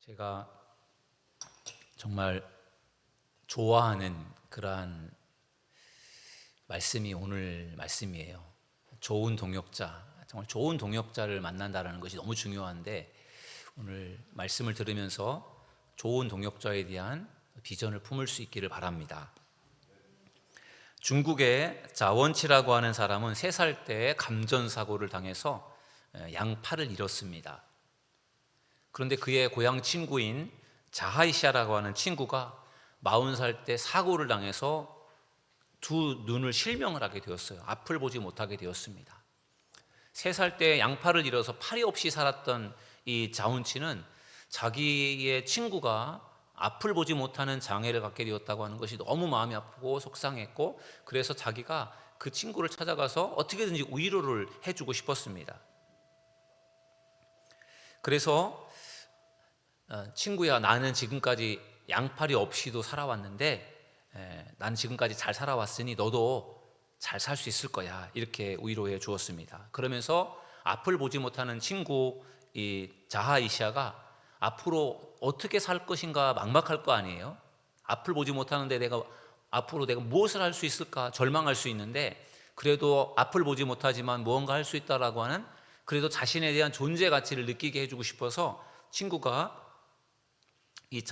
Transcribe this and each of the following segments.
제가 정말 좋아하는 그러한 말씀이 오늘 말씀이에요. 좋은 동역자, 정말 좋은 동역자를 만난다는 것이 너무 중요한데, 오늘 말씀을 들으면서 좋은 동역자에 대한 비전을 품을 수 있기를 바랍니다. 중국의 자원치라고 하는 사람은 3살 때 감전사고를 당해서 양팔을 잃었습니다. 그런데 그의 고향 친구인 자하이샤라고 하는 친구가 40살 때 사고를 당해서 두 눈을 실명을 하게 되었어요. 앞을 보지 못하게 되었습니다. 3살 때 양팔을 잃어서 팔이 없이 살았던 이 자운치는 자기의 친구가 앞을 보지 못하는 장애를 갖게 되었다고 하는 것이 너무 마음이 아프고 속상했고, 그래서 자기가 그 친구를 찾아가서 어떻게든지 위로를 해주고 싶었습니다. 그래서 친구야, 나는 지금까지 양팔이 없이도 살아왔는데 난 지금까지 잘 살아왔으니 너도 잘 살 수 있을 거야, 이렇게 위로해 주었습니다. 그러면서 앞을 보지 못하는 친구 이 자하이샤가 앞으로 어떻게 살 것인가 막막할 거 아니에요. 앞을 보지 못하는데 앞으로 내가 무엇을 할 수 있을까 절망할 수 있는데, 그래도 앞을 보지 못하지만 무언가 할 수 있다라고 하는, 그래도 자신에 대한 존재 가치를 느끼게 해주고 싶어서 친구가 이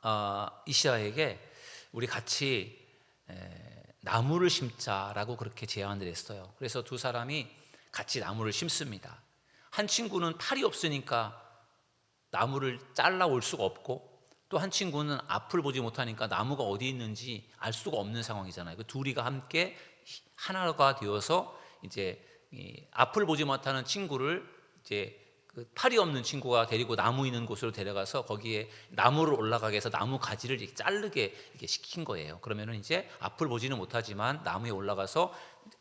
자하이샤에게 우리 같이 나무를 심자라고 그렇게 제안을 했어요. 그래서 두 사람이 같이 나무를 심습니다. 한 친구는 팔이 없으니까 나무를 잘라 올 수가 없고, 또 한 친구는 앞을 보지 못하니까 나무가 어디 있는지 알 수가 없는 상황이잖아요. 그 둘이가 함께 하나가 되어서 이제 앞을 보지 못하는 친구를 이제 그 팔이 없는 친구가 데리고 나무 있는 곳으로 데려가서 거기에 나무를 올라가게 해서 나무 가지를 이렇게 자르게 이렇게 시킨 거예요. 그러면은 이제 앞을 보지는 못하지만 나무에 올라가서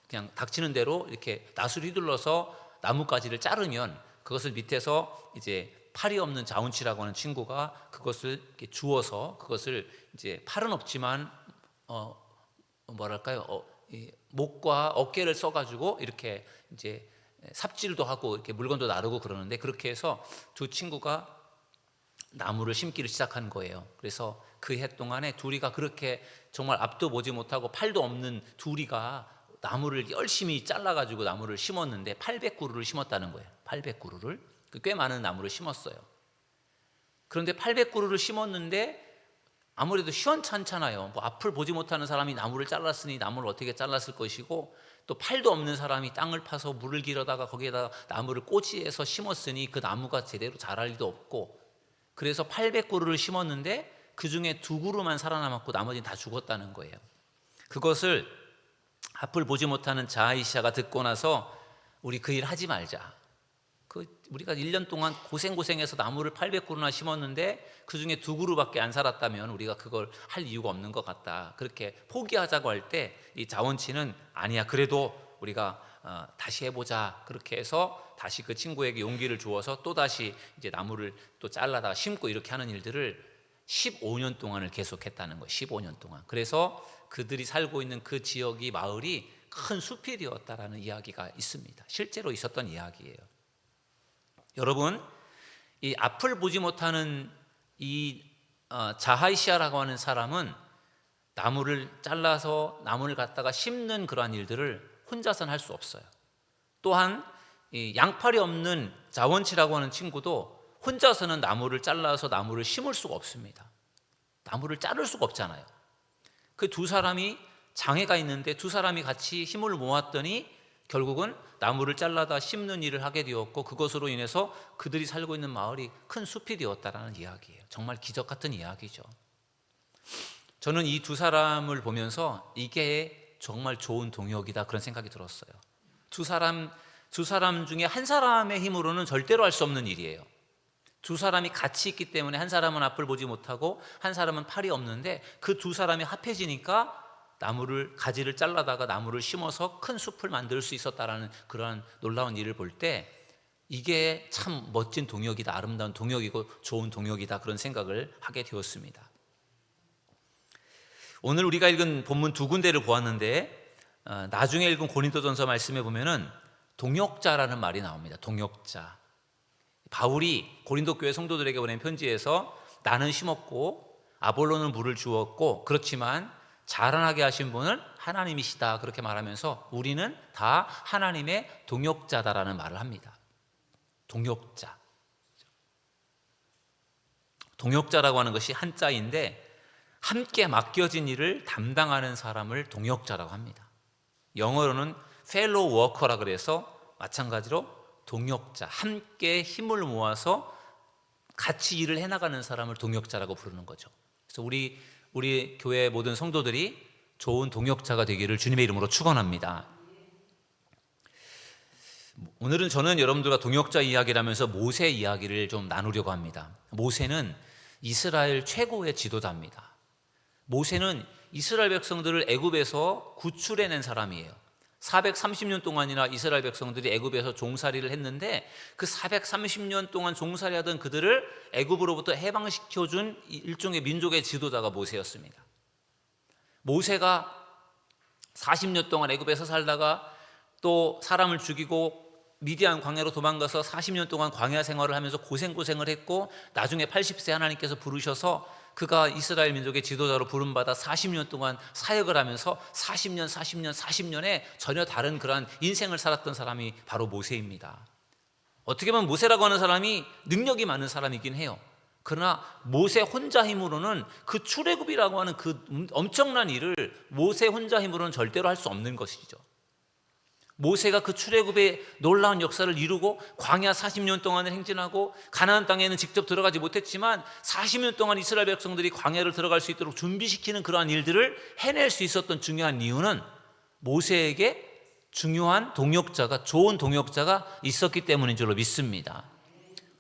그냥 닥치는 대로 이렇게 낫을 휘둘러서 나무 가지를 자르면 그것을 밑에서 이제 팔이 없는 자운치라고 하는 친구가 그것을 이렇게 주워서, 그것을 이제 팔은 없지만 목과 어깨를 써가지고 이렇게 이제 삽질도 하고 이렇게 물건도 나르고 그러는데, 그렇게 해서 두 친구가 나무를 심기를 시작한 거예요. 그래서 그 해 동안에 둘이가 그렇게 정말 앞도 보지 못하고 팔도 없는 둘이가 나무를 열심히 잘라가지고 나무를 심었는데 800그루를 심었다는 거예요. 800그루를, 꽤 많은 나무를 심었어요. 그런데 800그루를 심었는데 아무래도 시원찮잖아요. 뭐 앞을 보지 못하는 사람이 나무를 잘랐으니 나무를 어떻게 잘랐을 것이고, 또 팔도 없는 사람이 땅을 파서 물을 길어다가 거기에다가 나무를 꼬지해서 심었으니 그 나무가 제대로 자랄 리도 없고, 그래서 800그루를 심었는데 그 중에 2그루만 살아남았고 나머지는 다 죽었다는 거예요. 그것을 앞을 보지 못하는 자하이샤가 듣고 나서 우리 그 일 하지 말자. 우리가 1년 동안 고생해서 나무를 800그루나 심었는데 그 중에 2그루밖에 안 살았다면 우리가 그걸 할 이유가 없는 것 같다. 그렇게 포기하자고 할 때 이 자원치는 아니야, 그래도 우리가 다시 해보자. 그렇게 해서 다시 그 친구에게 용기를 주어서 또 다시 이제 나무를 또 잘라다가 심고 이렇게 하는 일들을 15년 동안을 계속했다는 거예요. 15년 동안. 그래서 그들이 살고 있는 그 지역이, 마을이 큰 숲이 되었다라는 이야기가 있습니다. 실제로 있었던 이야기예요. 여러분, 이 앞을 보지 못하는 이 자하이샤라고 하는 사람은 나무를 잘라서 나무를 갖다가 심는 그러한 일들을 혼자서는 할 수 없어요. 또한 이 양팔이 없는 자원치라고 하는 친구도 혼자서는 나무를 잘라서 나무를 심을 수가 없습니다. 나무를 자를 수가 없잖아요. 그 두 사람이 장애가 있는데 두 사람이 같이 힘을 모았더니 결국은 나무를 잘라다 심는 일을 하게 되었고, 그것으로 인해서 그들이 살고 있는 마을이 큰 숲이 되었다라는 이야기예요. 정말 기적 같은 이야기죠. 저는 이 두 사람을 보면서 이게 정말 좋은 동역이다, 그런 생각이 들었어요. 두 사람 중에 한 사람의 힘으로는 절대로 할 수 없는 일이에요. 두 사람이 같이 있기 때문에 한 사람은 앞을 보지 못하고 한 사람은 팔이 없는데, 그 두 사람이 합해지니까 가지를 잘라다가 나무를 심어서 큰 숲을 만들 수 있었다라는 그러한 놀라운 일을 볼 때, 이게 참 멋진 동역이다, 아름다운 동역이고 좋은 동역이다, 그런 생각을 하게 되었습니다. 오늘 우리가 읽은 본문 2군데를 보았는데, 나중에 읽은 고린도전서 말씀에 보면은 동역자라는 말이 나옵니다. 동역자. 바울이 고린도 교회 성도들에게 보낸 편지에서 나는 심었고 아볼로는 물을 주었고 그렇지만 자라나게 하신 분은 하나님이시다 그렇게 말하면서 우리는 다 하나님의 동역자다라는 말을 합니다. 동역자. 동역자라고 하는 것이 한자인데 함께 맡겨진 일을 담당하는 사람을 동역자라고 합니다. 영어로는 fellow worker라 그래서 마찬가지로 동역자, 함께 힘을 모아서 같이 일을 해나가는 사람을 동역자라고 부르는 거죠. 그래서 우리 교회 모든 성도들이 좋은 동역자가 되기를 주님의 이름으로 축원합니다. 오늘은 저는 여러분들과 동역자 이야기를 하면서 모세 이야기를 좀 나누려고 합니다. 모세는 이스라엘 최고의 지도자입니다. 모세는 이스라엘 백성들을 애굽에서 구출해낸 사람이에요. 430년 동안이나 이스라엘 백성들이 애굽에서 종살이를 했는데 그 430년 동안 종살이하던 그들을 애굽으로부터 해방시켜준 일종의 민족의 지도자가 모세였습니다. 모세가 40년 동안 애굽에서 살다가 또 사람을 죽이고 미디안 광야로 도망가서 40년 동안 광야 생활을 하면서 고생을 했고 나중에 80세 하나님께서 부르셔서 그가 이스라엘 민족의 지도자로 부름받아 40년 동안 사역을 하면서 40년에 전혀 다른 그러한 인생을 살았던 사람이 바로 모세입니다. 어떻게 보면 모세라고 하는 사람이 능력이 많은 사람이긴 해요. 그러나 모세 혼자 힘으로는 그 출애굽이라고 하는 그 엄청난 일을 모세 혼자 힘으로는 절대로 할 수 없는 것이죠. 모세가 그 출애굽의 놀라운 역사를 이루고 광야 40년 동안을 행진하고 가나안 땅에는 직접 들어가지 못했지만 40년 동안 이스라엘 백성들이 광야를 들어갈 수 있도록 준비시키는 그러한 일들을 해낼 수 있었던 중요한 이유는 모세에게 중요한 동역자가, 좋은 동역자가 있었기 때문인 줄로 믿습니다.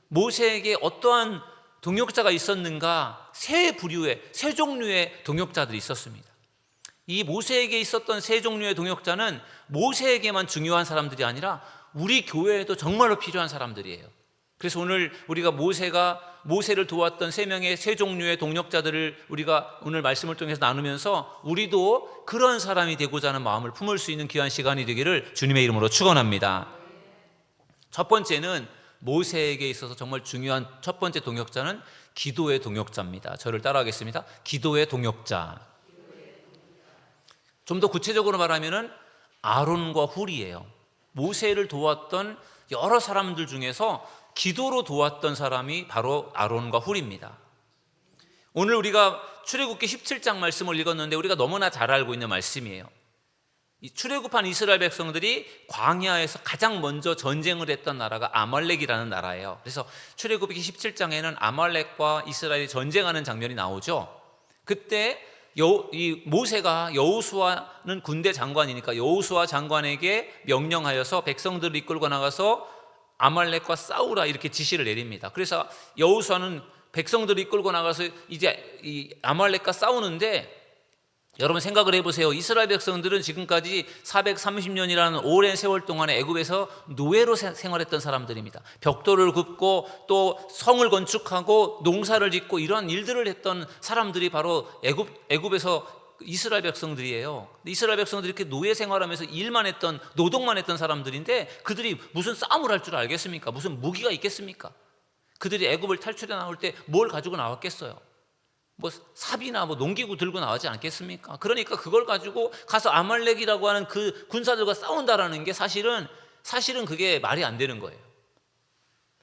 모세에게 어떠한 동역자가 있었는가? 세 종류의 동역자들이 있었습니다. 이 모세에게 있었던 세 종류의 동역자는 모세에게만 중요한 사람들이 아니라 우리 교회에도 정말로 필요한 사람들이에요. 그래서 오늘 우리가 모세를 도왔던 세 종류의 동역자들을 우리가 오늘 말씀을 통해서 나누면서 우리도 그런 사람이 되고자 하는 마음을 품을 수 있는 귀한 시간이 되기를 주님의 이름으로 축원합니다. 첫 번째는 모세에게 있어서 정말 중요한 첫 번째 동역자는 기도의 동역자입니다. 저를 따라하겠습니다. 기도의 동역자. 좀 더 구체적으로 말하면은 아론과 훌이에요. 모세를 도왔던 여러 사람들 중에서 기도로 도왔던 사람이 바로 아론과 훌입니다. 오늘 우리가 출애굽기 17장 말씀을 읽었는데 우리가 너무나 잘 알고 있는 말씀이에요. 이 출애굽한 이스라엘 백성들이 광야에서 가장 먼저 전쟁을 했던 나라가 아말렉이라는 나라예요. 그래서 출애굽기 17장에는 아말렉과 이스라엘이 전쟁하는 장면이 나오죠. 그때 이 모세가 여호수아는 군대 장관이니까 여호수아 장관에게 명령하여서 백성들을 이끌고 나가서 아말렉과 싸우라 이렇게 지시를 내립니다. 그래서 여호수아는 백성들을 이끌고 나가서 이제 이 아말렉과 싸우는데 여러분 생각을 해보세요. 이스라엘 백성들은 지금까지 430년이라는 오랜 세월 동안에 애굽에서 노예로 생활했던 사람들입니다. 벽돌을 굽고 또 성을 건축하고 농사를 짓고 이런 일들을 했던 사람들이 바로 애굽에서 이스라엘 백성들이에요. 이스라엘 백성들이 이렇게 노예 생활하면서 노동만 했던 사람들인데 그들이 무슨 싸움을 할 줄 알겠습니까? 무슨 무기가 있겠습니까? 그들이 애굽을 탈출해 나올 때 뭘 가지고 나왔겠어요? 삽이나 농기구 들고 나오지 않겠습니까? 그러니까 그걸 가지고 가서 아말렉이라고 하는 그 군사들과 싸운다라는 게 사실은 그게 말이 안 되는 거예요.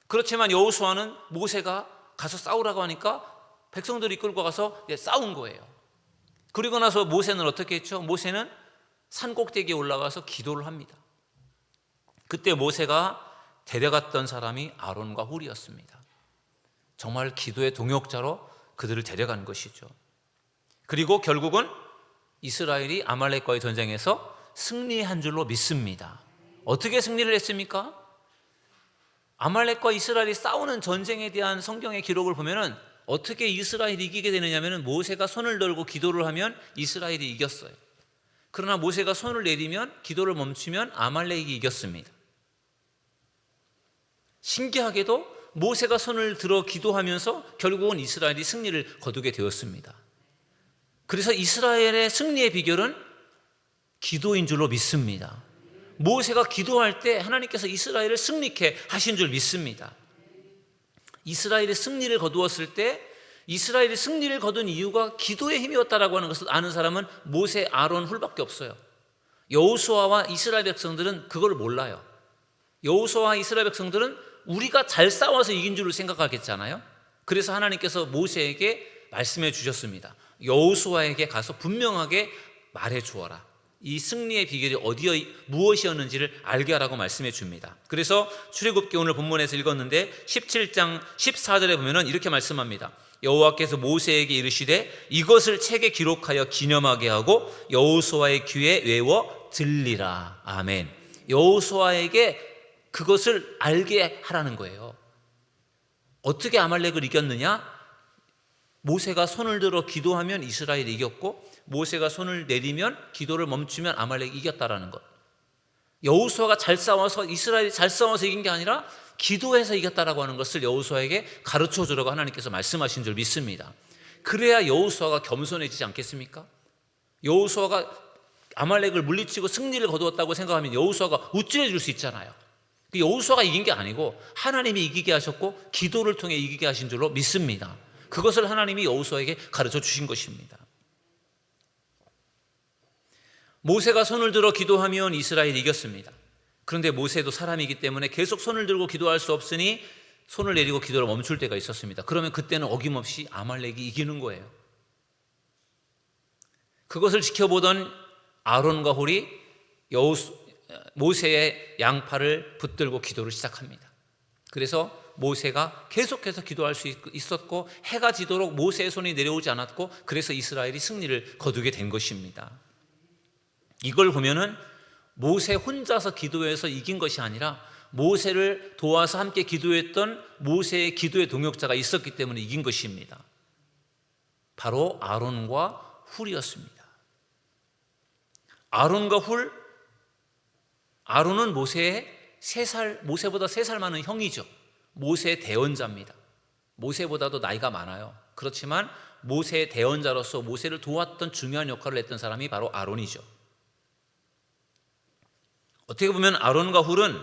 그렇지만 여호수아는 모세가 가서 싸우라고 하니까 백성들이 이끌고 가서 싸운 거예요. 그리고 나서 모세는 어떻게 했죠? 모세는 산 꼭대기에 올라가서 기도를 합니다. 그때 모세가 데려갔던 사람이 아론과 훌이었습니다. 정말 기도의 동역자로 그들을 데려간 것이죠. 그리고 결국은 이스라엘이 아말렉과의 전쟁에서 승리한 줄로 믿습니다. 어떻게 승리를 했습니까? 아말렉과 이스라엘이 싸우는 전쟁에 대한 성경의 기록을 보면은 어떻게 이스라엘이 이기게 되느냐면은 모세가 손을 들고 기도를 하면 이스라엘이 이겼어요. 그러나 모세가 손을 내리면 기도를 멈추면 아말렉이 이겼습니다. 신기하게도 모세가 손을 들어 기도하면서 결국은 이스라엘이 승리를 거두게 되었습니다. 그래서 이스라엘의 승리의 비결은 기도인 줄로 믿습니다. 모세가 기도할 때 하나님께서 이스라엘을 승리케 하신 줄 믿습니다. 이스라엘이 승리를 거두었을 때 이스라엘이 승리를 거둔 이유가 기도의 힘이었다라고 하는 것을 아는 사람은 모세, 아론, 훌밖에 없어요. 여호수아와 이스라엘 백성들은 그걸 몰라요. 여호수아와 이스라엘 백성들은 우리가 잘 싸워서 이긴 줄을 생각하겠잖아요. 그래서 하나님께서 모세에게 말씀해 주셨습니다. 여호수아에게 가서 분명하게 말해 주어라. 이 승리의 비결이 무엇이었는지를 알게 하라고 말씀해 줍니다. 그래서 출애굽기 오늘 본문에서 읽었는데 17장 14절에 보면은 이렇게 말씀합니다. 여호와께서 모세에게 이르시되 이것을 책에 기록하여 기념하게 하고 여호수아의 귀에 외워 들리라. 아멘. 여호수아에게 그것을 알게 하라는 거예요. 어떻게 아말렉을 이겼느냐? 모세가 손을 들어 기도하면 이스라엘이 이겼고 모세가 손을 내리면 기도를 멈추면 아말렉이 이겼다라는 것. 여호수아가 잘 싸워서 이스라엘이 잘 싸워서 이긴 게 아니라 기도해서 이겼다라고 하는 것을 여호수아에게 가르쳐 주라고 하나님께서 말씀하신 줄 믿습니다. 그래야 여호수아가 겸손해지지 않겠습니까? 여호수아가 아말렉을 물리치고 승리를 거두었다고 생각하면 여호수아가 우쭐해 줄 수 있잖아요. 여호수아가 이긴 게 아니고 하나님이 이기게 하셨고 기도를 통해 이기게 하신 줄로 믿습니다. 그것을 하나님이 여호수아에게 가르쳐 주신 것입니다. 모세가 손을 들어 기도하면 이스라엘이 이겼습니다. 그런데 모세도 사람이기 때문에 계속 손을 들고 기도할 수 없으니 손을 내리고 기도를 멈출 때가 있었습니다. 그러면 그때는 어김없이 아말렉이 이기는 거예요. 그것을 지켜보던 아론과 홀이 모세의 양팔을 붙들고 기도를 시작합니다. 그래서 모세가 계속해서 기도할 수 있었고 해가 지도록 모세의 손이 내려오지 않았고 그래서 이스라엘이 승리를 거두게 된 것입니다. 이걸 보면은 모세 혼자서 기도해서 이긴 것이 아니라 모세를 도와서 함께 기도했던 모세의 기도의 동역자가 있었기 때문에 이긴 것입니다. 바로 아론과 훌이었습니다. 아론과 훌, 아론은 모세보다 3살 많은 형이죠. 모세의 대언자입니다. 모세보다도 나이가 많아요. 그렇지만 모세의 대언자로서 모세를 도왔던 중요한 역할을 했던 사람이 바로 아론이죠. 어떻게 보면 아론과 훌은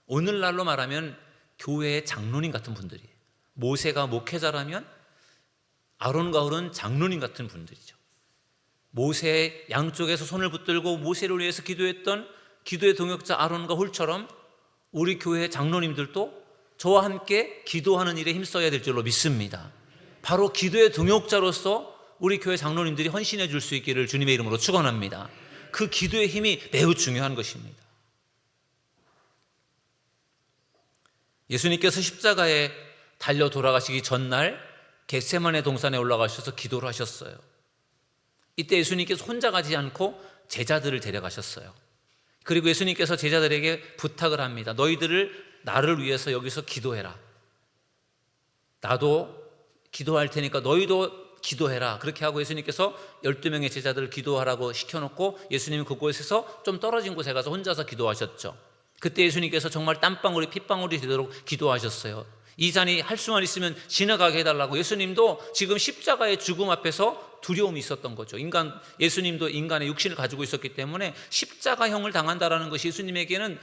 오늘날로 말하면 교회의 장로님 같은 분들이에요. 모세가 목회자라면 아론과 훌은 장로님 같은 분들이죠. 모세의 양쪽에서 손을 붙들고 모세를 위해서 기도했던 기도의 동역자 아론과 훌처럼 우리 교회의 장로님들도 저와 함께 기도하는 일에 힘써야 될 줄로 믿습니다. 바로 기도의 동역자로서 우리 교회 장로님들이 헌신해 줄 수 있기를 주님의 이름으로 축원합니다. 그 기도의 힘이 매우 중요한 것입니다. 예수님께서 십자가에 달려 돌아가시기 전날 겟세마네 동산에 올라가셔서 기도를 하셨어요. 이때 예수님께서 혼자 가지 않고 제자들을 데려가셨어요. 그리고 예수님께서 제자들에게 부탁을 합니다. 너희들을 나를 위해서 여기서 기도해라. 나도 기도할 테니까 너희도 기도해라. 그렇게 하고 예수님께서 12명의 제자들을 기도하라고 시켜놓고 예수님은 그곳에서 좀 떨어진 곳에 가서 혼자서 기도하셨죠. 그때 예수님께서 정말 땀방울이 핏방울이 되도록 기도하셨어요. 이 잔이 할 수만 있으면 지나가게 해달라고. 예수님도 지금 십자가의 죽음 앞에서 두려움이 있었던 거죠. 예수님도 인간의 육신을 가지고 있었기 때문에 십자가형을 당한다라는 것이 예수님에게는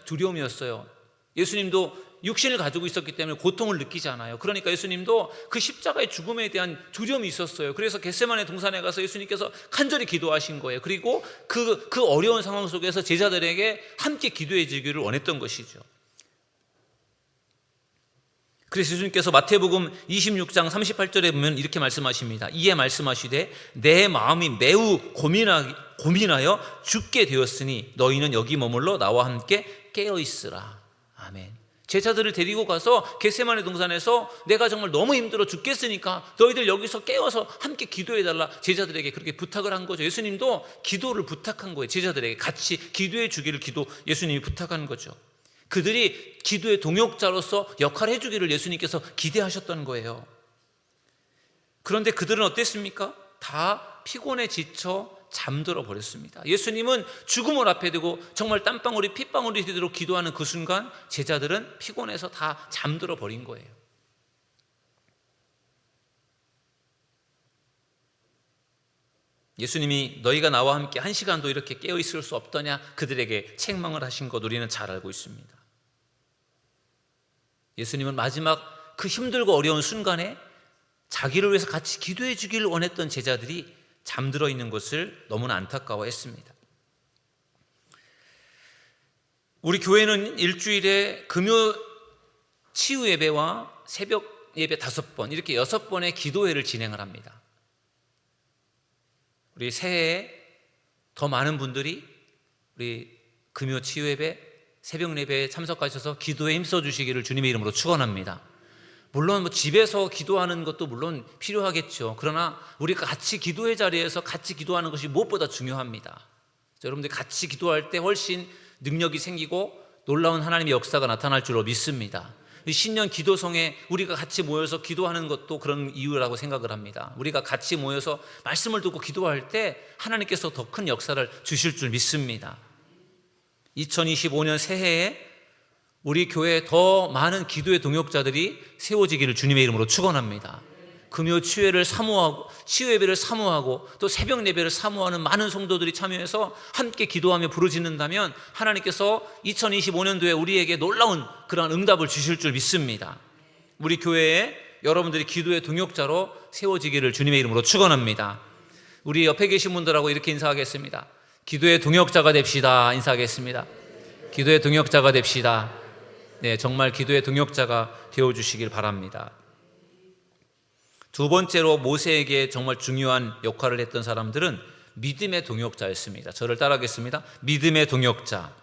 두려움이었어요. 예수님도 육신을 가지고 있었기 때문에 고통을 느끼잖아요. 그러니까 예수님도 그 십자가의 죽음에 대한 두려움이 있었어요. 그래서 겟세마네 동산에 가서 예수님께서 간절히 기도하신 거예요. 그리고 그 어려운 상황 속에서 제자들에게 함께 기도해 주기를 원했던 것이죠. 그래서 예수님께서 마태복음 26장 38절에 보면 이렇게 말씀하십니다. 이에 말씀하시되 내 마음이 매우 고민하여 죽게 되었으니 너희는 여기 머물러 나와 함께 깨어있으라. 아멘. 제자들을 데리고 가서 겟세마네 동산에서 내가 정말 너무 힘들어 죽겠으니까 너희들 여기서 깨어서 함께 기도해달라. 제자들에게 그렇게 부탁을 한 거죠. 예수님도 기도를 부탁한 거예요. 제자들에게 같이 기도해 주기를 예수님이 부탁한 거죠. 그들이 기도의 동역자로서 역할을 해주기를 예수님께서 기대하셨던 거예요. 그런데 그들은 어땠습니까? 다 피곤에 지쳐 잠들어 버렸습니다. 예수님은 죽음을 앞에 두고 정말 땀방울이 핏방울이 되도록 기도하는 그 순간 제자들은 피곤해서 다 잠들어 버린 거예요. 예수님이 너희가 나와 함께 1시간도 이렇게 깨어 있을 수 없더냐 그들에게 책망을 하신 것 우리는 잘 알고 있습니다. 예수님은 마지막 그 힘들고 어려운 순간에 자기를 위해서 같이 기도해 주기를 원했던 제자들이 잠들어 있는 것을 너무나 안타까워했습니다. 우리 교회는 일주일에 금요 치유 예배와 새벽 예배 5번, 이렇게 6번의 기도회를 진행을 합니다. 우리 새해에 더 많은 분들이 우리 금요 치유 예배, 새벽 예배에 참석하셔서 기도에 힘써 주시기를 주님의 이름으로 축원합니다. 물론 집에서 기도하는 것도 물론 필요하겠죠. 그러나 우리가 같이 기도의 자리에서 같이 기도하는 것이 무엇보다 중요합니다. 여러분들이 같이 기도할 때 훨씬 능력이 생기고 놀라운 하나님의 역사가 나타날 줄로 믿습니다. 신년 기도성에 우리가 같이 모여서 기도하는 것도 그런 이유라고 생각을 합니다. 우리가 같이 모여서 말씀을 듣고 기도할 때 하나님께서 더 큰 역사를 주실 줄 믿습니다. 2025년 새해에 우리 교회에 더 많은 기도의 동역자들이 세워지기를 주님의 이름으로 축원합니다. 금요 치유회를 사모하고, 치유 예배를 사모하고 또 새벽 예배를 사모하는 많은 성도들이 참여해서 함께 기도하며 부르짖는다면 하나님께서 2025년도에 우리에게 놀라운 그런 응답을 주실 줄 믿습니다. 우리 교회에 여러분들이 기도의 동역자로 세워지기를 주님의 이름으로 축원합니다. 우리 옆에 계신 분들하고 이렇게 인사하겠습니다. 기도의 동역자가 됩시다. 인사하겠습니다. 기도의 동역자가 됩시다. 네, 정말 기도의 동역자가 되어주시길 바랍니다. 두 번째로 모세에게 정말 중요한 역할을 했던 사람들은 믿음의 동역자였습니다. 저를 따라하겠습니다. 믿음의 동역자.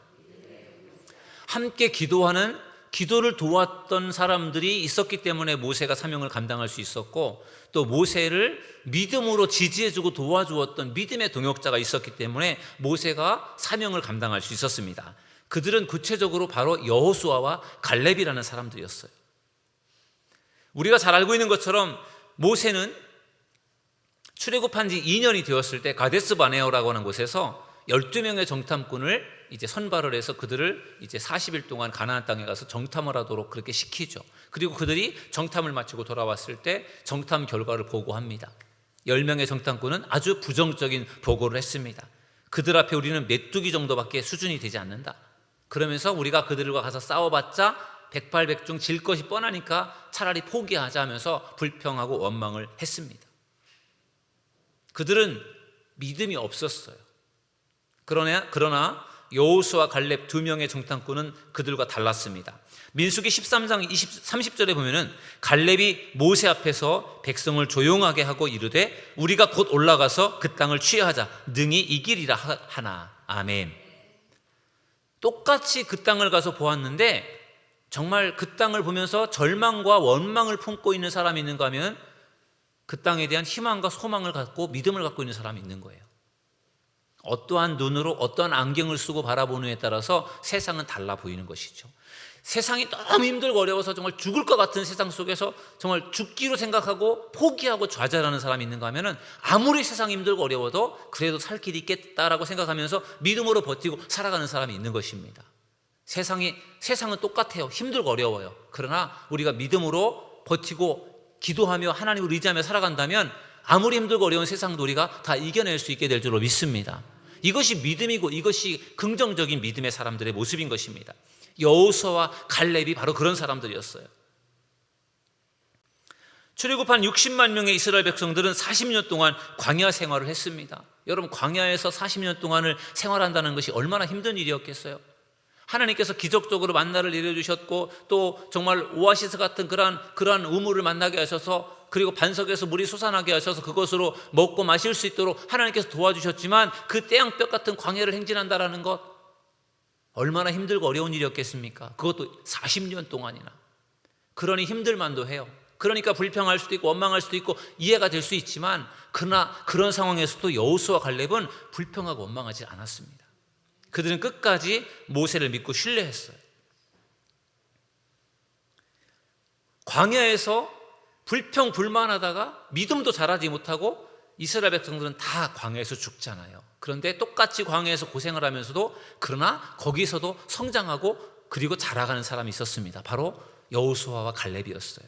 함께 기도하는, 기도를 도왔던 사람들이 있었기 때문에 모세가 사명을 감당할 수 있었고, 또 모세를 믿음으로 지지해주고 도와주었던 믿음의 동역자가 있었기 때문에 모세가 사명을 감당할 수 있었습니다. 그들은 구체적으로 바로 여호수아와 갈렙이라는 사람들이었어요. 우리가 잘 알고 있는 것처럼 모세는 출애굽한 지 2년이 되었을 때 가데스 바네아라고 하는 곳에서 12명의 정탐꾼을 이제 선발을 해서 그들을 이제 40일 동안 가나안 땅에 가서 정탐을 하도록 그렇게 시키죠. 그리고 그들이 정탐을 마치고 돌아왔을 때 정탐 결과를 보고합니다. 10명의 정탐꾼은 아주 부정적인 보고를 했습니다. 그들 앞에 우리는 메뚜기 정도밖에 수준이 되지 않는다. 그러면서 우리가 그들과 가서 싸워봤자 백발백중 질 것이 뻔하니까 차라리 포기하자 하면서 불평하고 원망을 했습니다. 그들은 믿음이 없었어요. 그러나 여호수아 갈렙 2명의 정탐꾼은 그들과 달랐습니다. 민수기 13장 30절에 보면은 갈렙이 모세 앞에서 백성을 조용하게 하고 이르되 우리가 곧 올라가서 그 땅을 취하자 능히 이기리라 하나. 아멘. 똑같이 그 땅을 가서 보았는데 정말 그 땅을 보면서 절망과 원망을 품고 있는 사람이 있는가 하면 그 땅에 대한 희망과 소망을 갖고 믿음을 갖고 있는 사람이 있는 거예요. 어떠한 눈으로 어떠한 안경을 쓰고 바라보느냐에 따라서 세상은 달라 보이는 것이죠. 세상이 너무 힘들고 어려워서 정말 죽을 것 같은 세상 속에서 정말 죽기로 생각하고 포기하고 좌절하는 사람이 있는가 하면은 아무리 세상이 힘들고 어려워도 그래도 살 길이 있겠다라고 생각하면서 믿음으로 버티고 살아가는 사람이 있는 것입니다. 세상은 똑같아요. 힘들고 어려워요. 그러나 우리가 믿음으로 버티고 기도하며 하나님을 의지하며 살아간다면 아무리 힘들고 어려운 세상도 우리가 다 이겨낼 수 있게 될 줄로 믿습니다. 이것이 믿음이고 이것이 긍정적인 믿음의 사람들의 모습인 것입니다. 여호수아와 갈렙이 바로 그런 사람들이었어요. 출애굽한 60만 명의 이스라엘 백성들은 40년 동안 광야 생활을 했습니다. 여러분, 광야에서 40년 동안을 생활한다는 것이 얼마나 힘든 일이었겠어요. 하나님께서 기적적으로 만나를 내려주셨고 또 정말 오아시스 같은 그러한 우물을 만나게 하셔서 그리고 반석에서 물이 솟아나게 하셔서 그것으로 먹고 마실 수 있도록 하나님께서 도와주셨지만 그 태양볕 같은 광야를 행진한다라는 것 얼마나 힘들고 어려운 일이었겠습니까? 그것도 40년 동안이나. 그러니 힘들만도 해요. 그러니까 불평할 수도 있고 원망할 수도 있고 이해가 될 수 있지만 그러나 그런 상황에서도 여호수아 갈렙은 불평하고 원망하지 않았습니다. 그들은 끝까지 모세를 믿고 신뢰했어요. 광야에서 불평불만하다가 믿음도 잘하지 못하고 이스라엘 백성들은 다 광야에서 죽잖아요. 그런데 똑같이 광야에서 고생을 하면서도 그러나 거기서도 성장하고 그리고 자라가는 사람이 있었습니다. 바로 여호수아와 갈렙이었어요.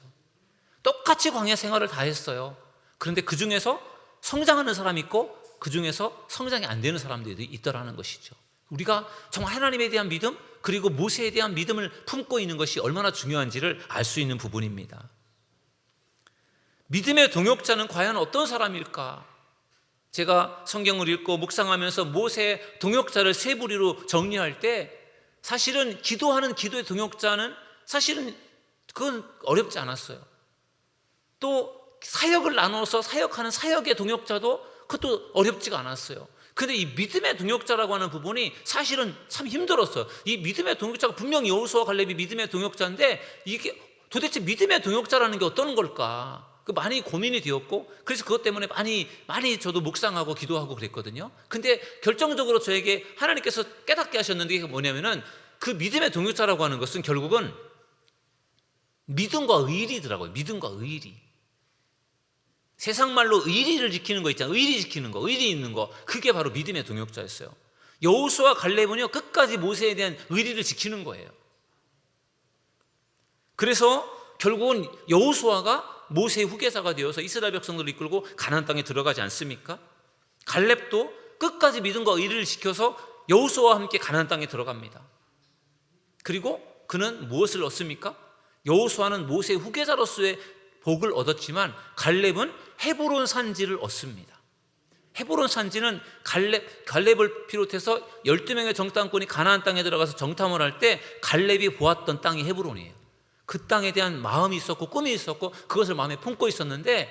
똑같이 광야 생활을 다 했어요. 그런데 그 중에서 성장하는 사람이 있고 그 중에서 성장이 안 되는 사람들이 있더라는 것이죠. 우리가 정말 하나님에 대한 믿음, 그리고 모세에 대한 믿음을 품고 있는 것이 얼마나 중요한지를 알 수 있는 부분입니다. 믿음의 동역자는 과연 어떤 사람일까? 제가 성경을 읽고 묵상하면서 모세의 동역자를 세 부류로 정리할 때, 사실은 기도하는 기도의 동역자는 사실은 그건 어렵지 않았어요. 또 사역을 나눠서 사역하는 사역의 동역자도 그것도 어렵지가 않았어요. 근데 이 믿음의 동역자라고 하는 부분이 사실은 참 힘들었어요. 이 믿음의 동역자가 분명히 여호수아와 갈렙이 믿음의 동역자인데, 이게 도대체 믿음의 동역자라는 게 어떤 걸까? 많이 고민이 되었고, 그래서 그것 때문에 많이 저도 묵상하고 기도하고 그랬거든요. 근데 결정적으로 저에게 하나님께서 깨닫게 하셨는데, 이게 뭐냐면은 그 믿음의 동역자라고 하는 것은 결국은 믿음과 의리더라고요. 믿음과 의리. 세상 말로 의리를 지키는 거 있잖아요. 의리 지키는 거, 의리 있는 거, 그게 바로 믿음의 동역자였어요. 여호수아와 갈렙은요, 끝까지 모세에 대한 의리를 지키는 거예요. 그래서 결국은 여호수아가 모세의 후계자가 되어서 이스라엘 백성들을 이끌고 가나안 땅에 들어가지 않습니까? 갈렙도 끝까지 믿음과 의리를 지켜서 여호수아와 함께 가나안 땅에 들어갑니다. 그리고 그는 무엇을 얻습니까? 여호수아는 모세의 후계자로서의 복을 얻었지만 갈렙은 헤브론 산지를 얻습니다. 헤브론 산지는 갈렙을 비롯해서 12명의 정탐꾼이 가나안 땅에 들어가서 정탐을 할 때 갈렙이 보았던 땅이 헤브론이에요. 그 땅에 대한 마음이 있었고 꿈이 있었고 그것을 마음에 품고 있었는데,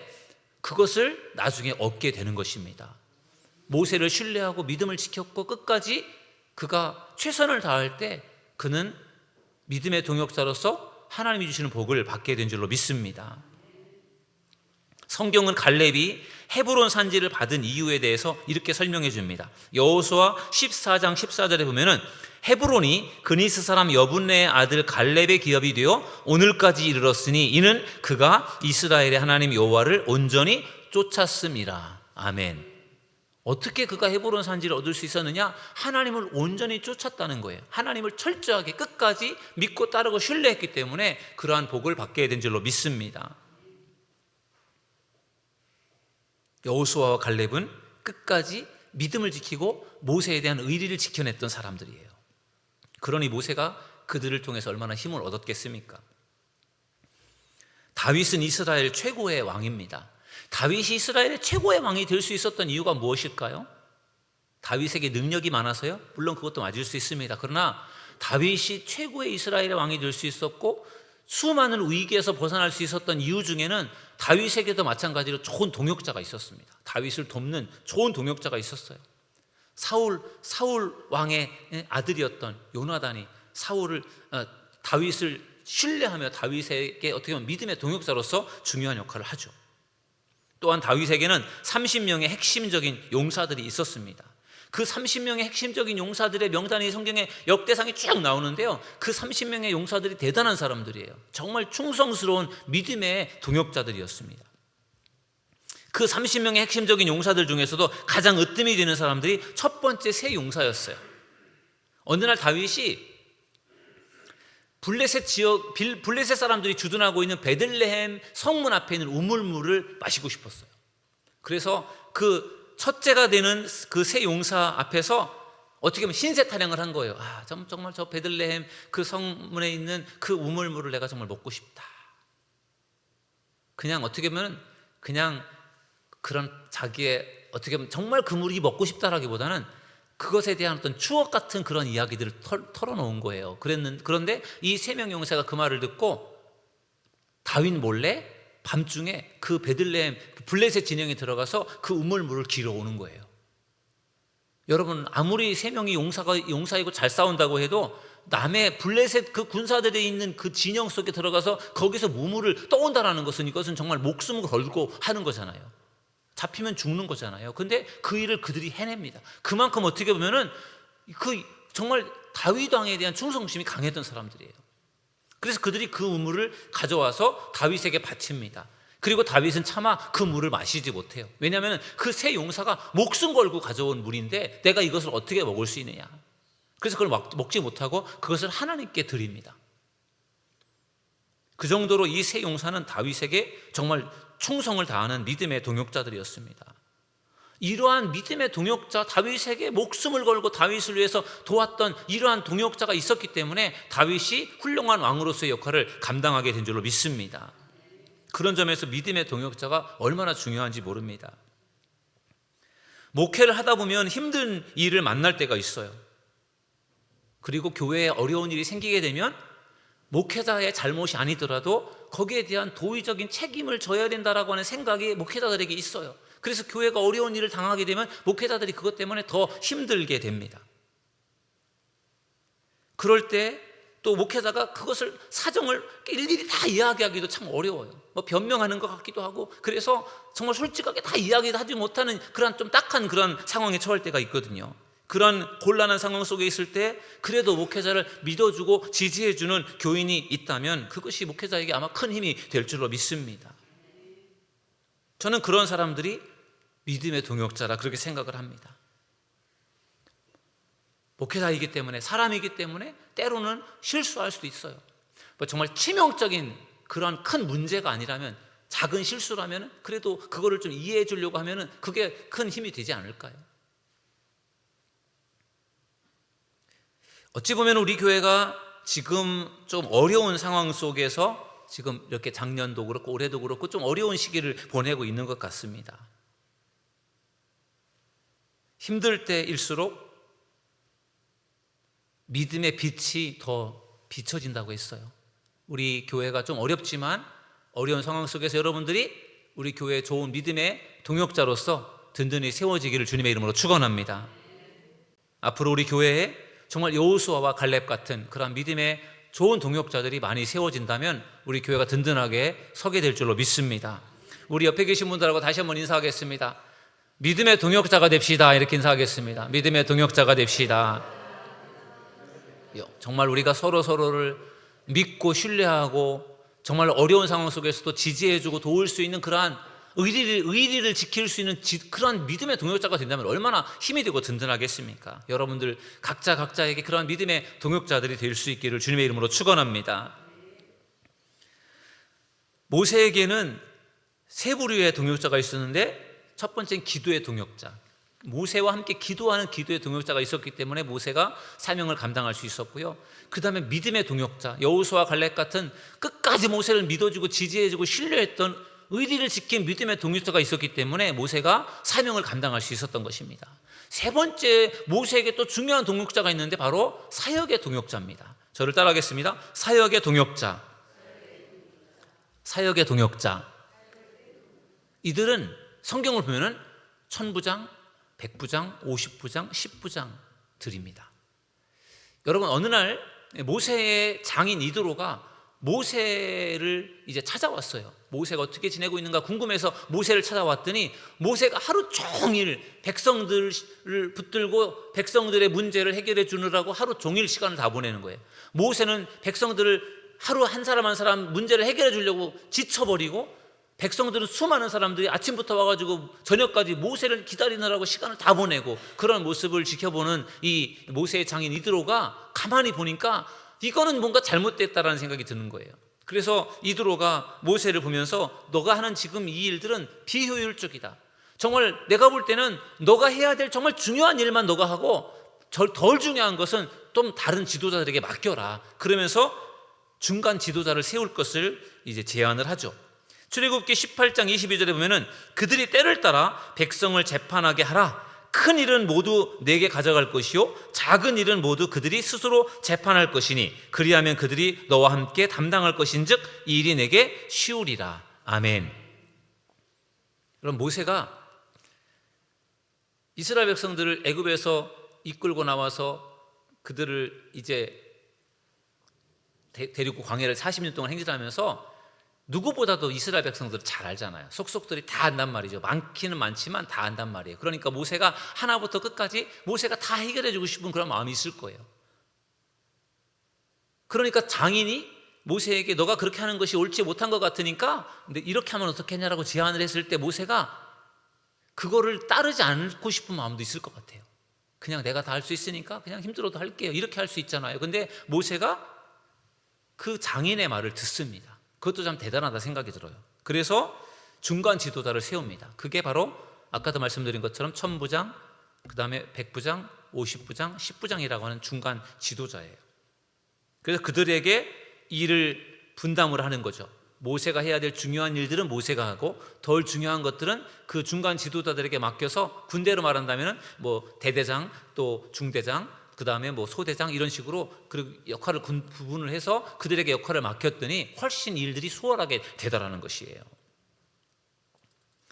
그것을 나중에 얻게 되는 것입니다. 모세를 신뢰하고 믿음을 지켰고 끝까지 그가 최선을 다할 때 그는 믿음의 동역자로서 하나님이 주시는 복을 받게 된 줄로 믿습니다. 성경은 갈렙이 헤브론 산지를 받은 이유에 대해서 이렇게 설명해 줍니다. 여호수아 14장 14절에 보면은 헤브론이 그니스 사람 여분네의 아들 갈렙의 기업이 되어 오늘까지 이르렀으니 이는 그가 이스라엘의 하나님 여호와를 온전히 쫓았음이라. 아멘. 어떻게 그가 헤브론 산지를 얻을 수 있었느냐? 하나님을 온전히 쫓았다는 거예요. 하나님을 철저하게 끝까지 믿고 따르고 신뢰했기 때문에 그러한 복을 받게 된 줄로 믿습니다. 여호수아와 갈렙은 끝까지 믿음을 지키고 모세에 대한 의리를 지켜냈던 사람들이에요. 그러니 모세가 그들을 통해서 얼마나 힘을 얻었겠습니까? 다윗은 이스라엘 최고의 왕입니다. 다윗이 이스라엘의 최고의 왕이 될 수 있었던 이유가 무엇일까요? 다윗에게 능력이 많아서요? 물론 그것도 맞을 수 있습니다. 그러나 다윗이 최고의 이스라엘의 왕이 될 수 있었고 수많은 위기에서 벗어날 수 있었던 이유 중에는 다윗에게도 마찬가지로 좋은 동역자가 있었습니다. 다윗을 돕는 좋은 동역자가 있었어요. 사울 왕의 아들이었던 요나단이 다윗을 신뢰하며 다윗에게 어떻게 보면 믿음의 동역자로서 중요한 역할을 하죠. 또한 다윗에게는 30명의 핵심적인 용사들이 있었습니다. 그 30명의 핵심적인 용사들의 명단이 성경에 역대상에 쭉 나오는데요, 그 30명의 용사들이 대단한 사람들이에요. 정말 충성스러운 믿음의 동역자들이었습니다. 그 30명의 핵심적인 용사들 중에서도 가장 으뜸이 되는 사람들이 첫 번째 세 용사였어요. 어느 날 다윗이 블레셋 사람들이 주둔하고 있는 베들레헴 성문 앞에 있는 우물물을 마시고 싶었어요. 그래서 그 첫째가 되는 그 세 용사 앞에서 어떻게 보면 신세 타령을 한 거예요. 정말 저 베들레헴 그 성문에 있는 그 우물물을 내가 정말 먹고 싶다. 그냥 어떻게 보면 그냥 그런 자기의 어떻게 보면 정말 그 물이 먹고 싶다라기보다는 그것에 대한 어떤 추억 같은 그런 이야기들을 털어놓은 거예요. 그런데 이 세 명 용사가 그 말을 듣고 다윗 몰래 밤중에 그 베들레헴 블레셋 진영에 들어가서 그 우물물을 길어오는 거예요. 여러분, 아무리 세 명이 용사이고 잘 싸운다고 해도 남의 블레셋 그 군사들이 있는 그 진영 속에 들어가서 거기서 우물을 떠온다라는 것은 이것은 정말 목숨을 걸고 하는 거잖아요. 잡히면 죽는 거잖아요. 근데 그 일을 그들이 해냅니다. 그만큼 어떻게 보면은 정말 다윗 왕에 대한 충성심이 강했던 사람들이에요. 그래서 그들이 그 우물을 가져와서 다윗에게 바칩니다. 그리고 다윗은 차마 그 물을 마시지 못해요. 왜냐하면 그 세 용사가 목숨 걸고 가져온 물인데 내가 이것을 어떻게 먹을 수 있느냐. 그래서 그걸 먹지 못하고 그것을 하나님께 드립니다. 그 정도로 이 세 용사는 다윗에게 정말 충성을 다하는 믿음의 동역자들이었습니다. 이러한 믿음의 동역자, 다윗에게 목숨을 걸고 다윗을 위해서 도왔던 이러한 동역자가 있었기 때문에 다윗이 훌륭한 왕으로서의 역할을 감당하게 된 줄로 믿습니다. 그런 점에서 믿음의 동역자가 얼마나 중요한지 모릅니다. 목회를 하다 보면 힘든 일을 만날 때가 있어요. 그리고 교회에 어려운 일이 생기게 되면 목회자의 잘못이 아니더라도 거기에 대한 도의적인 책임을 져야 된다라고 하는 생각이 목회자들에게 있어요. 그래서 교회가 어려운 일을 당하게 되면 목회자들이 그것 때문에 더 힘들게 됩니다. 그럴 때 또 목회자가 그것을 사정을 일일이 다 이야기하기도 참 어려워요. 뭐 변명하는 것 같기도 하고, 그래서 정말 솔직하게 다 이야기도 하지 못하는 그런 좀 딱한 그런 상황에 처할 때가 있거든요. 그런 곤란한 상황 속에 있을 때 그래도 목회자를 믿어주고 지지해주는 교인이 있다면 그것이 목회자에게 아마 큰 힘이 될 줄로 믿습니다. 저는 그런 사람들이 믿음의 동역자라 그렇게 생각을 합니다. 목회자이기 때문에, 사람이기 때문에 때로는 실수할 수도 있어요. 정말 치명적인 그런 큰 문제가 아니라면, 작은 실수라면 그래도 그거를 좀 이해해 주려고 하면 그게 큰 힘이 되지 않을까요? 어찌 보면 우리 교회가 지금 좀 어려운 상황 속에서 지금 이렇게 작년도 그렇고 올해도 그렇고 좀 어려운 시기를 보내고 있는 것 같습니다. 힘들 때일수록 믿음의 빛이 더 비춰진다고 했어요. 우리 교회가 좀 어렵지만 어려운 상황 속에서 여러분들이 우리 교회의 좋은 믿음의 동역자로서 든든히 세워지기를 주님의 이름으로 축원합니다. 앞으로 우리 교회에 정말 여호수아와 갈렙 같은 그런 믿음의 좋은 동역자들이 많이 세워진다면 우리 교회가 든든하게 서게 될 줄로 믿습니다. 우리 옆에 계신 분들하고 다시 한번 인사하겠습니다. 믿음의 동역자가 됩시다. 이렇게 인사하겠습니다. 믿음의 동역자가 됩시다. 정말 우리가 서로를 믿고 신뢰하고 정말 어려운 상황 속에서도 지지해주고 도울 수 있는 그러한 의리를 지킬 수 있는 그러한 믿음의 동역자가 된다면 얼마나 힘이 되고 든든하겠습니까? 여러분들 각자에게 그러한 믿음의 동역자들이 될 수 있기를 주님의 이름으로 축원합니다. 모세에게는 세 부류의 동역자가 있었는데 첫 번째는 기도의 동역자. 모세와 함께 기도하는 기도의 동역자가 있었기 때문에 모세가 사명을 감당할 수 있었고요. 그 다음에 믿음의 동역자, 여호수아 갈렙 같은 끝까지 모세를 믿어주고 지지해주고 신뢰했던 의리를 지킨 믿음의 동역자가 있었기 때문에 모세가 사명을 감당할 수 있었던 것입니다. 세 번째, 모세에게 또 중요한 동역자가 있는데 바로 사역의 동역자입니다. 저를 따라하겠습니다. 사역의 동역자. 사역의 동역자. 이들은 성경을 보면은 천부장, 백부장, 50부장, 10부장들입니다. 여러분, 어느 날 모세의 장인 이드로가 모세를 이제 찾아왔어요. 모세가 어떻게 지내고 있는가 궁금해서 모세를 찾아왔더니 모세가 하루 종일 백성들을 붙들고 백성들의 문제를 해결해 주느라고 하루 종일 시간을 다 보내는 거예요. 모세는 백성들을 하루 한 사람 한 사람 문제를 해결해 주려고 지쳐버리고, 백성들은 수많은 사람들이 아침부터 와가지고 저녁까지 모세를 기다리느라고 시간을 다 보내고, 그런 모습을 지켜보는 이 모세의 장인 이드로가 가만히 보니까 이거는 뭔가 잘못됐다라는 생각이 드는 거예요. 그래서 이드로가 모세를 보면서 너가 하는 지금 이 일들은 비효율적이다. 정말 내가 볼 때는 너가 해야 될 정말 중요한 일만 너가 하고 덜 중요한 것은 좀 다른 지도자들에게 맡겨라. 그러면서 중간 지도자를 세울 것을 이제 제안을 하죠. 출애굽기 18장 22절에 보면은 그들이 때를 따라 백성을 재판하게 하라. 큰 일은 모두 내게 가져갈 것이요 작은 일은 모두 그들이 스스로 재판할 것이니 그리하면 그들이 너와 함께 담당할 것인즉 이 일이 내게 쉬우리라. 아멘. 그럼 모세가 이스라엘 백성들을 애굽에서 이끌고 나와서 그들을 이제 데리고 광야를 40년 동안 행진하면서 누구보다도 이스라엘 백성들은 잘 알잖아요. 속속들이 다 안단 말이죠. 많기는 많지만 다 안단 말이에요. 그러니까 모세가 하나부터 끝까지 모세가 다 해결해 주고 싶은 그런 마음이 있을 거예요. 그러니까 장인이 모세에게 너가 그렇게 하는 것이 옳지 못한 것 같으니까 근데 이렇게 하면 어떻게 하냐라고 제안을 했을 때 모세가 그거를 따르지 않고 싶은 마음도 있을 것 같아요. 그냥 내가 다 할 수 있으니까 그냥 힘들어도 할게요. 이렇게 할 수 있잖아요. 근데 모세가 그 장인의 말을 듣습니다. 그것도 참 대단하다 생각이 들어요. 그래서 중간 지도자를 세웁니다. 그게 바로 아까도 말씀드린 것처럼 1000부장, 그 다음에 100부장, 50부장, 10부장이라고 하는 중간 지도자예요. 그래서 그들에게 일을 분담을 하는 거죠. 모세가 해야 될 중요한 일들은 모세가 하고 덜 중요한 것들은 그 중간 지도자들에게 맡겨서, 군대로 말한다면 뭐 대대장, 또 중대장, 그 다음에 뭐 소대장, 이런 식으로 그 역할을 구분을 해서 그들에게 역할을 맡겼더니 훨씬 일들이 수월하게 되더라는 것이에요.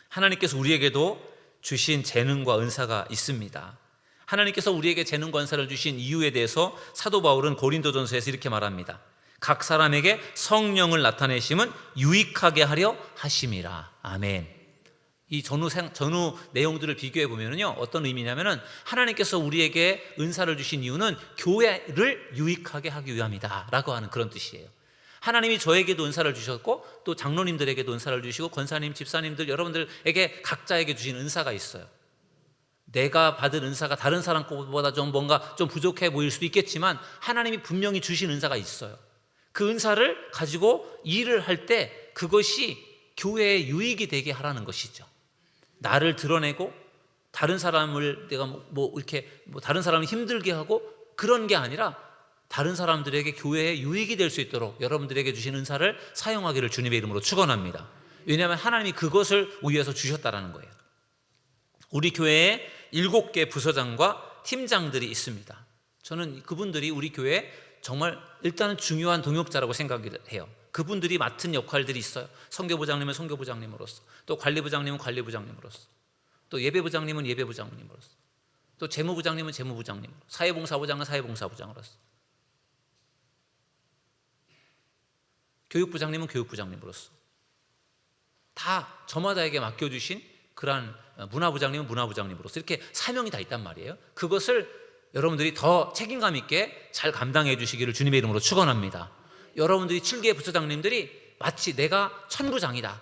하나님께서 우리에게도 주신 재능과 은사가 있습니다. 하나님께서 우리에게 재능과 은사를 주신 이유에 대해서 사도 바울은 고린도전서에서 이렇게 말합니다. 각 사람에게 성령을 나타내심은 유익하게 하려 하심이라. 아멘. 이 전후 내용들을 비교해 보면요, 어떤 의미냐면은 하나님께서 우리에게 은사를 주신 이유는 교회를 유익하게 하기 위함이다라고 하는 그런 뜻이에요. 하나님이 저에게도 은사를 주셨고 또 장로님들에게도 은사를 주시고 권사님, 집사님들 여러분들에게 각자에게 주신 은사가 있어요. 내가 받은 은사가 다른 사람 것보다 좀 뭔가 좀 부족해 보일 수도 있겠지만 하나님이 분명히 주신 은사가 있어요. 그 은사를 가지고 일을 할 때 그것이 교회에 유익이 되게 하라는 것이죠. 나를 드러내고 다른 사람을 내가 이렇게 다른 사람을 힘들게 하고 그런 게 아니라 다른 사람들에게 교회에 유익이 될 수 있도록 여러분들에게 주신 은사를 사용하기를 주님의 이름으로 축원합니다. 왜냐하면 하나님이 그것을 위해서 주셨다라는 거예요. 우리 교회에 7개 부서장과 팀장들이 있습니다. 저는 그분들이 우리 교회에 정말 일단은 중요한 동역자라고 생각해요. 그분들이 맡은 역할들이 있어요. 선교부장님은 선교부장님으로서, 또 관리부장님은 관리부장님으로서, 또 예배부장님은 예배부장님으로서, 또 재무부장님은 재무부장님으로서, 사회봉사부장은 사회봉사부장으로서, 교육부장님은 교육부장님으로서 다 저마다에게 맡겨주신 그러한, 문화부장님은 문화부장님으로서 이렇게 사명이 다 있단 말이에요. 그것을 여러분들이 더 책임감 있게 잘 감당해 주시기를 주님의 이름으로 축원합니다. 여러분들이 7개 부서장님들이 마치 내가 천부장이다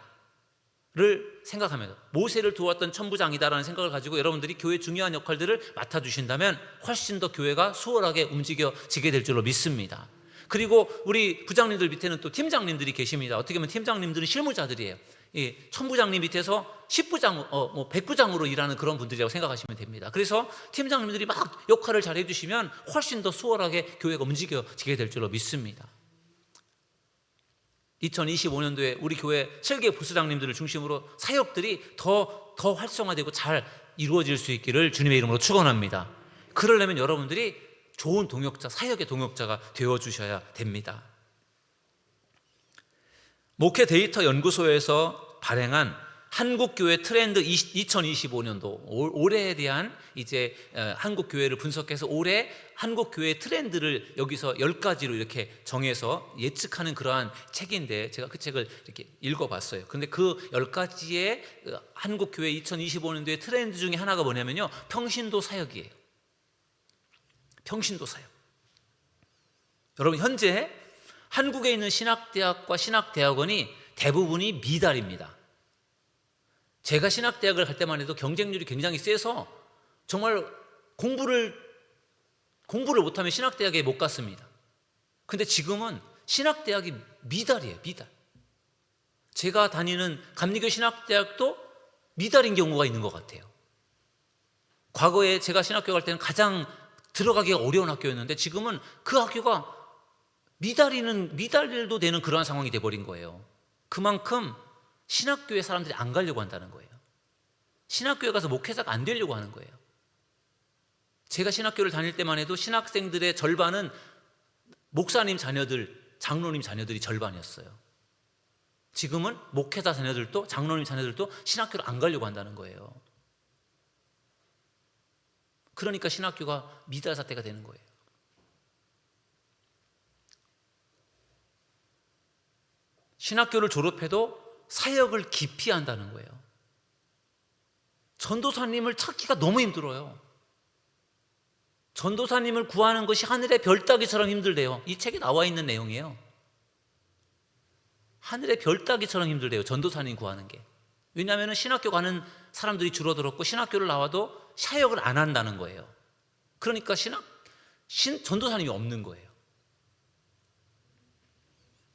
를 생각하면서, 모세를 도왔던 천부장이다라는 생각을 가지고 여러분들이 교회 중요한 역할들을 맡아주신다면 훨씬 더 교회가 수월하게 움직여지게 될 줄로 믿습니다. 그리고 우리 부장님들 밑에는 또 팀장님들이 계십니다. 어떻게 보면 팀장님들은 실무자들이에요. 이 천부장님 밑에서 10부장, 100부장으로 일하는 그런 분들이라고 생각하시면 됩니다. 그래서 팀장님들이 막 역할을 잘 해주시면 훨씬 더 수월하게 교회가 움직여지게 될 줄로 믿습니다. 2025년도에 우리 교회 7개 부서장님들을 중심으로 사역들이 더 활성화되고 잘 이루어질 수 있기를 주님의 이름으로 축원합니다. 그러려면 여러분들이 좋은 동역자, 사역의 동역자가 되어주셔야 됩니다. 목회 데이터 연구소에서 발행한 한국교회 트렌드 2025년도, 올해에 대한 이제 한국교회를 분석해서 올해 한국교회 트렌드를 여기서 10가지로 이렇게 정해서 예측하는 그러한 책인데, 제가 그 책을 이렇게 읽어봤어요. 근데 그 10가지의 한국교회 2025년도의 트렌드 중에 하나가 뭐냐면요, 평신도 사역이에요. 평신도 사역. 여러분, 현재 한국에 있는 신학대학과 신학대학원이 대부분이 미달입니다. 제가 신학대학을 갈 때만 해도 경쟁률이 굉장히 세서 정말 공부를 못하면 신학대학에 못 갔습니다. 근데 지금은 신학대학이 미달이에요. 미달. 제가 다니는 감리교 신학대학도 미달인 경우가 있는 것 같아요. 과거에 제가 신학교 갈 때는 가장 들어가기가 어려운 학교였는데 지금은 그 학교가 미달도 되는 그러한 상황이 돼버린 거예요. 그만큼 신학교에 사람들이 안 가려고 한다는 거예요. 신학교에 가서 목회자가 안 되려고 하는 거예요. 제가 신학교를 다닐 때만 해도 신학생들의 절반은 목사님 자녀들, 장로님 자녀들이 절반이었어요. 지금은 목회자 자녀들도, 장로님 자녀들도 신학교를 안 가려고 한다는 거예요. 그러니까 신학교가 미달 사태가 되는 거예요. 신학교를 졸업해도 사역을 깊이 한다는 거예요. 전도사님을 찾기가 너무 힘들어요. 전도사님을 구하는 것이 하늘의 별 따기처럼 힘들대요. 이 책에 나와 있는 내용이에요. 하늘의 별 따기처럼 힘들대요, 전도사님 구하는 게. 왜냐하면 신학교 가는 사람들이 줄어들었고 신학교를 나와도 사역을 안 한다는 거예요. 그러니까 전도사님이 없는 거예요.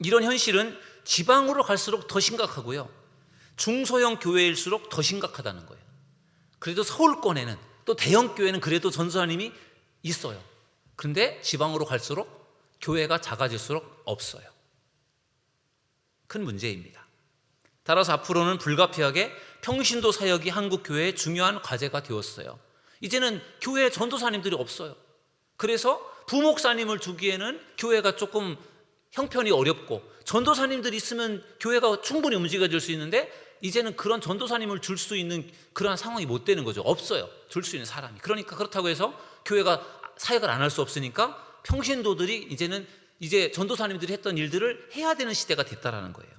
이런 현실은 지방으로 갈수록 더 심각하고요, 중소형 교회일수록 더 심각하다는 거예요. 그래도 서울권에는 또 대형 교회는 그래도 전도사님이 있어요. 그런데 지방으로 갈수록 교회가 작아질수록 없어요. 큰 문제입니다. 따라서 앞으로는 불가피하게 평신도 사역이 한국 교회의 중요한 과제가 되었어요. 이제는 교회에 전도사님들이 없어요. 그래서 부목사님을 두기에는 교회가 조금 형편이 어렵고, 전도사님들이 있으면 교회가 충분히 움직여질 수 있는데 이제는 그런 전도사님을 줄 수 있는 그러한 상황이 못 되는 거죠. 없어요, 줄 수 있는 사람이. 그러니까 그렇다고 해서 교회가 사역을 안 할 수 없으니까 평신도들이 이제 전도사님들이 했던 일들을 해야 되는 시대가 됐다라는 거예요.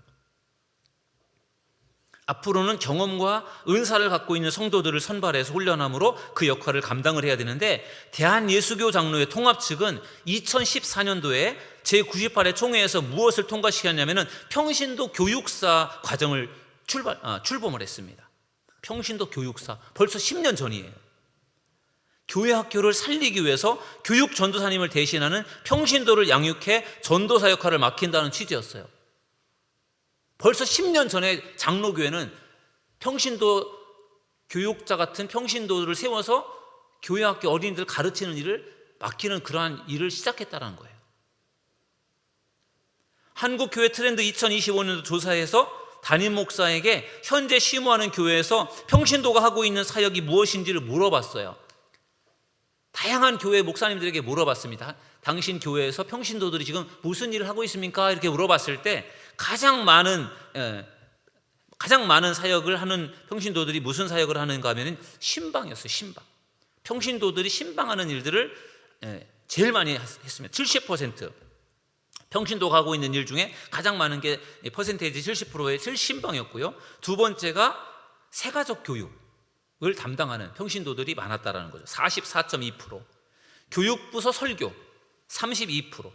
앞으로는 경험과 은사를 갖고 있는 성도들을 선발해서 훈련함으로 그 역할을 감당을 해야 되는데, 대한예수교 장로회 통합 측은 2014년도에 제98회 총회에서 무엇을 통과시켰냐면은 평신도 교육사 과정을 출범을 했습니다. 평신도 교육사, 벌써 10년 전이에요. 교회 학교를 살리기 위해서 교육 전도사님을 대신하는 평신도를 양육해 전도사 역할을 맡긴다는 취지였어요. 벌써 10년 전에 장로교회는 평신도 교육자 같은 평신도들을 세워서 교회 학교 어린이들 가르치는 일을 맡기는 그러한 일을 시작했다는 거예요. 한국교회 트렌드 2025년도 조사에서 담임 목사에게 현재 심호하는 교회에서 평신도가 하고 있는 사역이 무엇인지를 물어봤어요. 다양한 교회 목사님들에게 물어봤습니다. 당신 교회에서 평신도들이 지금 무슨 일을 하고 있습니까? 이렇게 물어봤을 때 가장 많은 사역을 하는 평신도들이 무슨 사역을 하는가 하면 신방이었어요. 신방. 평신도들이 신방하는 일들을 제일 많이 했습니다. 70%. 평신도가 하고 있는 일 중에 가장 많은 게 퍼센테이지 70%의 신방이었고요. 두 번째가 새가족 교육을 담당하는 평신도들이 많았다라는 거죠. 44.2%. 교육부서 설교 32%.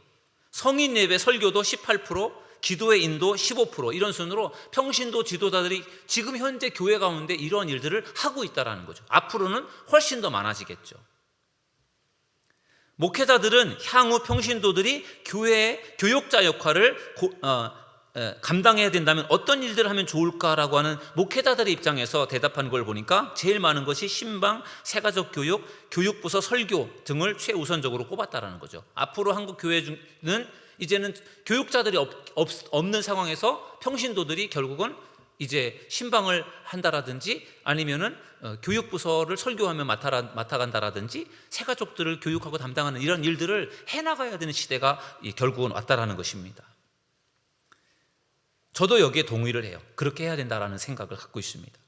성인 예배 설교도 18%, 기도의 인도 15%. 이런 순으로 평신도 지도자들이 지금 현재 교회 가운데 이런 일들을 하고 있다라는 거죠. 앞으로는 훨씬 더 많아지겠죠. 목회자들은 향후 평신도들이 교회의 교육자 역할을 감당해야 된다면 어떤 일들을 하면 좋을까라고 하는 목회자들의 입장에서 대답한 걸 보니까 제일 많은 것이 신방, 새가족 교육, 교육부서 설교 등을 최우선적으로 꼽았다라는 거죠. 앞으로 한국 교회는 이제는 교육자들이 없는 상황에서 평신도들이 결국은 이제 신방을 한다라든지 아니면은 교육부서를 설교하며 맡아간다라든지 새가족들을 교육하고 담당하는 이런 일들을 해나가야 되는 시대가 결국은 왔다라는 것입니다. 저도 여기에 동의를 해요. 그렇게 해야 된다라는 생각을 갖고 있습니다.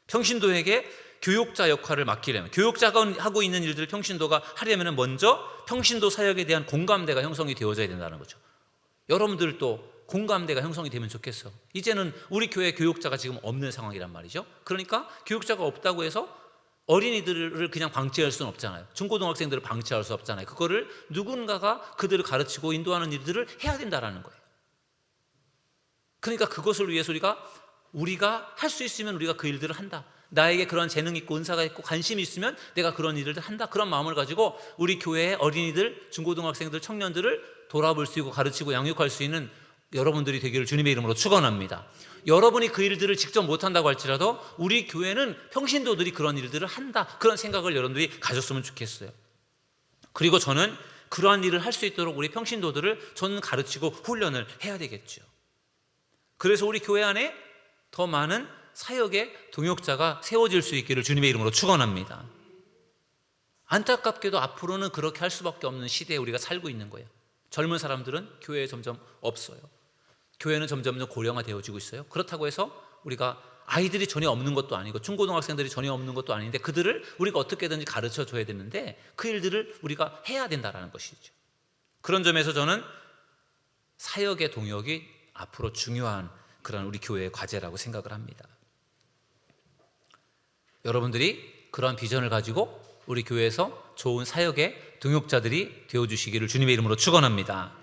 평신도에게 교육자 역할을 맡기려면, 교육자가 하고 있는 일들을 평신도가 하려면 먼저 평신도 사역에 대한 공감대가 형성이 되어져야 된다는 거죠. 여러분들도 공감대가 형성이 되면 좋겠어. 이제는 우리 교회 교육자가 지금 없는 상황이란 말이죠. 그러니까 교육자가 없다고 해서 어린이들을 그냥 방치할 수는 없잖아요. 중고등학생들을 방치할 수 없잖아요. 그거를 누군가가 그들을 가르치고 인도하는 일들을 해야 된다는 거예요. 그러니까 그것을 위해서 우리가 할 수 있으면 우리가 그 일들을 한다. 나에게 그런 재능이 있고 은사가 있고 관심이 있으면 내가 그런 일을 한다. 그런 마음을 가지고 우리 교회의 어린이들, 중고등학생들, 청년들을 돌아볼 수 있고 가르치고 양육할 수 있는 여러분들이 되기를 주님의 이름으로 축원합니다. 여러분이 그 일들을 직접 못한다고 할지라도 우리 교회는 평신도들이 그런 일들을 한다. 그런 생각을 여러분들이 가졌으면 좋겠어요. 그리고 저는 그러한 일을 할 수 있도록 우리 평신도들을 저는 가르치고 훈련을 해야 되겠죠. 그래서 우리 교회 안에 더 많은 사역의 동역자가 세워질 수 있기를 주님의 이름으로 축원합니다. 안타깝게도 앞으로는 그렇게 할 수밖에 없는 시대에 우리가 살고 있는 거예요. 젊은 사람들은 교회에 점점 없어요. 교회는 점점 고령화되어지고 있어요. 그렇다고 해서 우리가 아이들이 전혀 없는 것도 아니고 중고등학생들이 전혀 없는 것도 아닌데 그들을 우리가 어떻게든지 가르쳐 줘야 되는데 그 일들을 우리가 해야 된다는 것이죠. 그런 점에서 저는 사역의 동역이 앞으로 중요한 그런 우리 교회의 과제라고 생각을 합니다. 여러분들이 그런 비전을 가지고 우리 교회에서 좋은 사역의 동역자들이 되어주시기를 주님의 이름으로 축원합니다.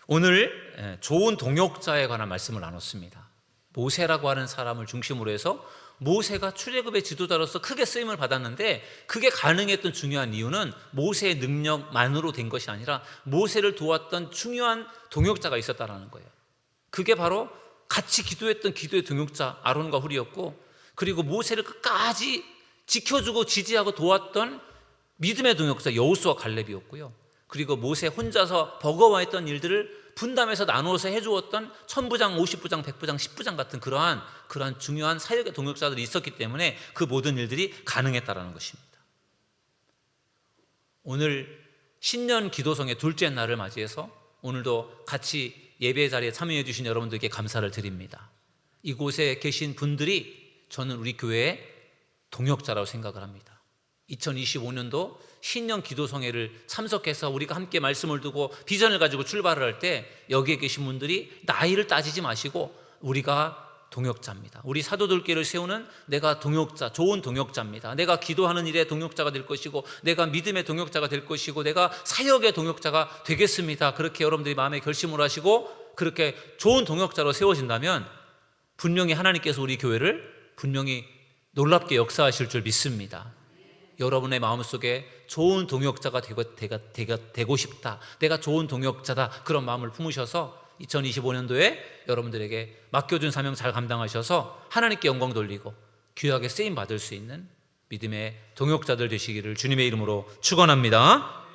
오늘 좋은 동역자에 관한 말씀을 나눴습니다. 모세라고 하는 사람을 중심으로 해서 모세가 출애굽의 지도자로서 크게 쓰임을 받았는데 그게 가능했던 중요한 이유는 모세의 능력만으로 된 것이 아니라 모세를 도왔던 중요한 동역자가 있었다는 거예요. 그게 바로 같이 기도했던 기도의 동역자 아론과 훌이었고, 그리고 모세를 끝까지 지켜주고 지지하고 도왔던 믿음의 동역자 여호수아 갈렙이었고요. 그리고 모세 혼자서 버거워했던 일들을 분담해서 나누어서 해주었던 천부장, 50부장, 100부장, 10부장 같은 그러한 중요한 사역의 동역자들이 있었기 때문에 그 모든 일들이 가능했다라는 것입니다. 오늘 신년 기도성의 둘째 날을 맞이해서 오늘도 같이 예배 자리에 참여해 주신 여러분들께 감사를 드립니다. 이곳에 계신 분들이 저는 우리 교회의 동역자라고 생각을 합니다. 2025년도 신년 기도성회를 참석해서 우리가 함께 말씀을 두고 비전을 가지고 출발을 할 때 여기에 계신 분들이 나이를 따지지 마시고 우리가 동역자입니다. 우리 사도들교회를 세우는 내가 동역자, 좋은 동역자입니다. 내가 기도하는 일에 동역자가 될 것이고 내가 믿음의 동역자가 될 것이고 내가 사역의 동역자가 되겠습니다. 그렇게 여러분들이 마음에 결심을 하시고 그렇게 좋은 동역자로 세워진다면 분명히 하나님께서 우리 교회를 분명히 놀랍게 역사하실 줄 믿습니다. 여러분의 마음속에 좋은 동역자가 되고 싶다, 내가 좋은 동역자다, 그런 마음을 품으셔서 2025년도에 여러분들에게 맡겨준 사명 잘 감당하셔서 하나님께 영광 돌리고 귀하게 쓰임 받을 수 있는 믿음의 동역자들 되시기를 주님의 이름으로 축원합니다.